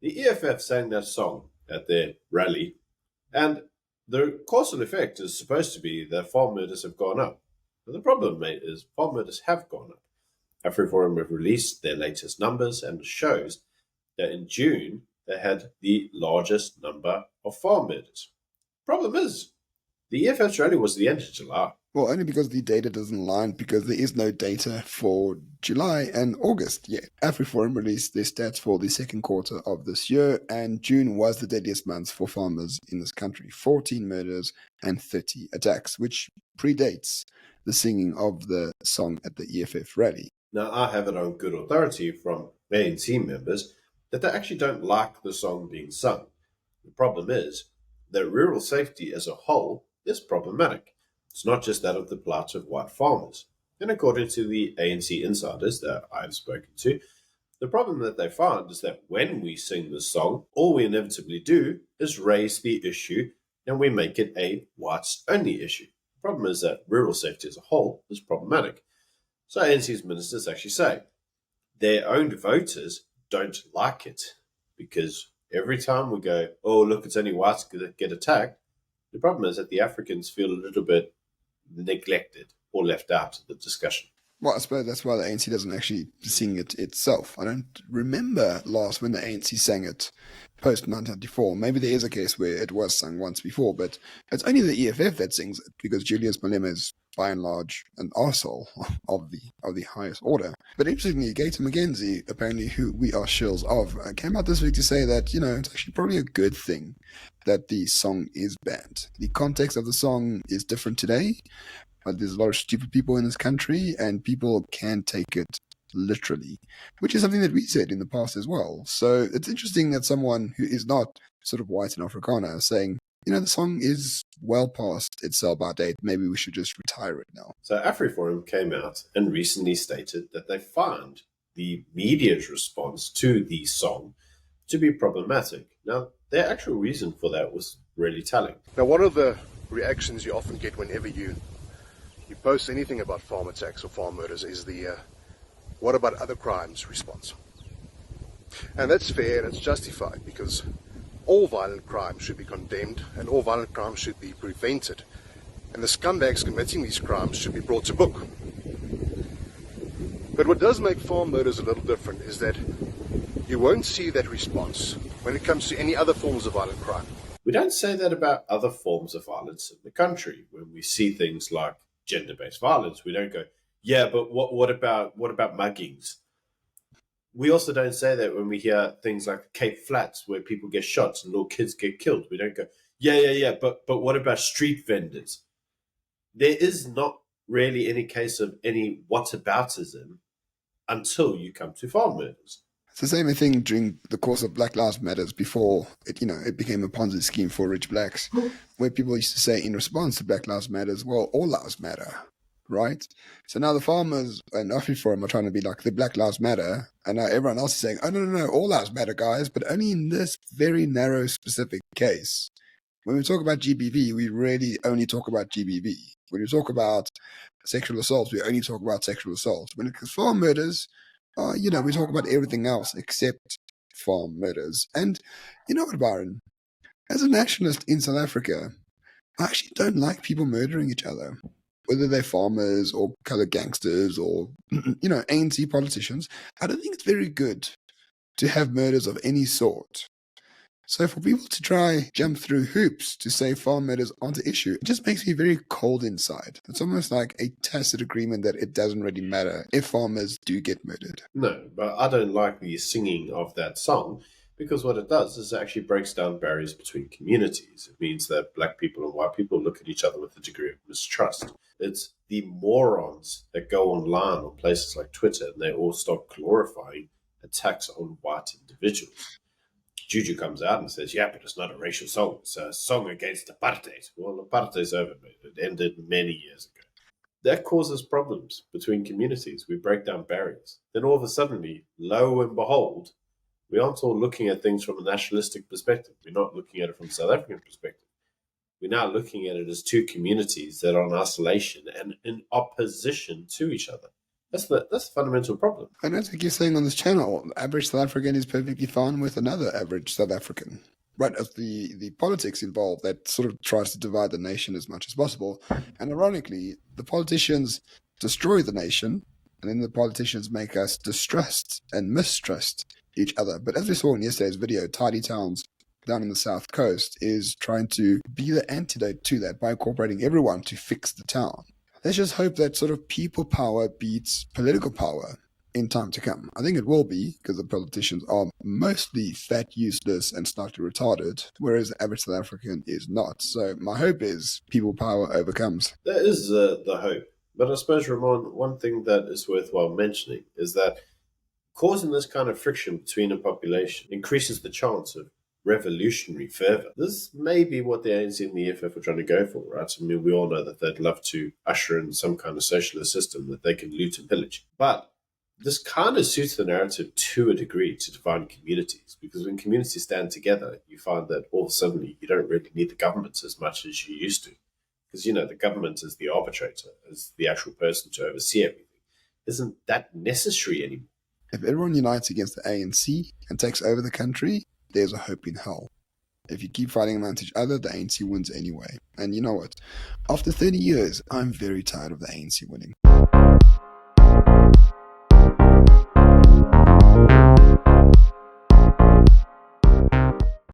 The EFF sang that song at their rally, and the causal effect is supposed to be that farm murders have gone up. But the problem, mate, is farm murders have gone up. AfriForum have released their latest numbers, and it shows that in June they had the largest number of farm murders. Problem is, the EFF's rally was the end of July. Well, only because the data doesn't align, because there is no data for July and August yet. AfriForum released their stats for the second quarter of this year, and June was the deadliest month for farmers in this country. 14 murders and 30 attacks, which predates the singing of the song at the EFF rally. Now, I have it on good authority from ANC members that they actually don't like the song being sung. The problem is that rural safety as a whole is problematic. It's not just that of the plight of white farmers. And according to the ANC insiders that I've spoken to, the problem that they find is that when we sing this song, all we inevitably do is raise the issue and we make it a whites only issue. The problem is that rural safety as a whole is problematic. So ANC's ministers actually say their own voters don't like it because every time we go, oh, look, it's only whites that get attacked, the problem is that the Africans feel a little bit neglected or left out of the discussion. Well, I suppose that's why the ANC doesn't actually sing it itself. I don't remember last when the ANC sang it post 1994. Maybe there is a case where it was sung once before, but it's only the EFF that sings it because Julius Malema is by and large an arsehole of the highest order. But interestingly, Gator McKenzie, apparently who we are shills of, came out this week to say that, it's actually probably a good thing that the song is banned. The context of the song is different today. There's a lot of stupid people in this country, and people can take it literally, which is something that we said in the past as well. So it's interesting that someone who is not sort of white and Afrikaner is saying, the song is well past its sell-by date. Maybe we should just retire it now. So AfriForum came out and recently stated that they found the media's response to the song to be problematic. Now, their actual reason for that was really telling. Now, one of the reactions you often get whenever you post anything about farm attacks or farm murders is the what about other crimes response. And that's fair and it's justified because all violent crime should be condemned and all violent crime should be prevented. And the scumbags committing these crimes should be brought to book. But what does make farm murders a little different is that you won't see that response when it comes to any other forms of violent crime. We don't say that about other forms of violence in the country. When we see things like gender-based violence, we don't go, yeah, but what about muggings? We also don't say that when we hear things like Cape Flats where people get shot and little kids get killed. We don't go, yeah, but what about street vendors? There is not really any case of any whataboutism until you come to farm murders. It's the same thing during the course of Black Lives Matters before it became a Ponzi scheme for rich blacks, where people used to say in response to Black Lives Matters, well, all lives matter, right? So now the farmers and AfriForum are trying to be like the Black Lives Matter, and now everyone else is saying, oh, no, all lives matter, guys, but only in this very narrow specific case. When we talk about GBV, we really only talk about GBV. When we talk about sexual assault, we only talk about sexual assault. When it comes to farm murders, we talk about everything else except farm murders. And you know what, Byron? As a nationalist in South Africa, I actually don't like people murdering each other, whether they're farmers or colored gangsters or, ANC politicians. I don't think it's very good to have murders of any sort. So for people to try jump through hoops to say farm murders aren't an issue, it just makes me very cold inside. It's almost like a tacit agreement that it doesn't really matter if farmers do get murdered. No, but I don't like the singing of that song because what it does is it actually breaks down barriers between communities. It means that black people and white people look at each other with a degree of mistrust. It's the morons that go online on places like Twitter and they all start glorifying attacks on white individuals. Juju comes out and says, yeah, but it's not a racial song. It's a song against apartheid. Well, apartheid's over, mate. It ended many years ago. That causes problems between communities. We break down barriers. Then all of a sudden, lo and behold, we aren't all looking at things from a nationalistic perspective. We're not looking at it from a South African perspective. We're now looking at it as two communities that are in isolation and in opposition to each other. That's the fundamental problem. And as we keep saying on this channel, the average South African is perfectly fine with another average South African. Right, as the politics involved that sort of tries to divide the nation as much as possible. And ironically, the politicians destroy the nation, and then the politicians make us distrust and mistrust each other. But as we saw in yesterday's video, Tidy Towns down in the South Coast is trying to be the antidote to that by incorporating everyone to fix the town. Let's just hope that sort of people power beats political power in time to come. I think it will be, because the politicians are mostly fat, useless, and slightly retarded, whereas the average South African is not. So my hope is people power overcomes. That is the hope. But I suppose, Ramon, one thing that is worthwhile mentioning is that causing this kind of friction between a population increases the chance of revolutionary fervor. This may be what the ANC and the EFF are trying to go for, right? I mean, we all know that they'd love to usher in some kind of socialist system that they can loot and pillage. But this kind of suits the narrative to a degree to divide communities, because when communities stand together, you find that all of a sudden you don't really need the government as much as you used to. Because, the government is the arbitrator, is the actual person to oversee everything. Isn't that necessary anymore? If everyone unites against the ANC and takes over the country, there's a hope in hell. If you keep fighting amongst each other, the ANC wins anyway. And you know what? After 30 years, I'm very tired of the ANC winning.